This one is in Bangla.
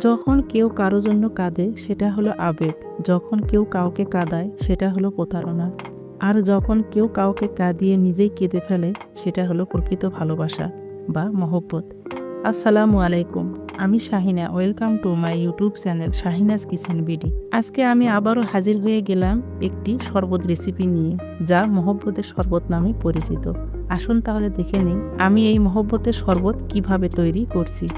যখন কেউ কারো জন্য কাঁদে সেটা হলো আবেগ, যখন কেউ কাউকে কাঁদায় সেটা হলো প্রতারণা, আর যখন কেউ কাউকে কাঁদিয়ে নিজেই কেঁদে ফেলে সেটা হলো প্রকৃত ভালোবাসা বা মহব্বত। আসসালামু আলাইকুম, আমি Shahina. Welcome to my YouTube channel Shahinaz kitchen BD. আজকে আমি আবারও হাজির হয়ে গেলাম একটি শরবত রেসিপি নিয়ে, যা মহব্বতের শরবত নামে পরিচিত। আসুন তাহলে দেখে নিই আমি এই মহব্বতের শরবত কিভাবে তৈরি করছি।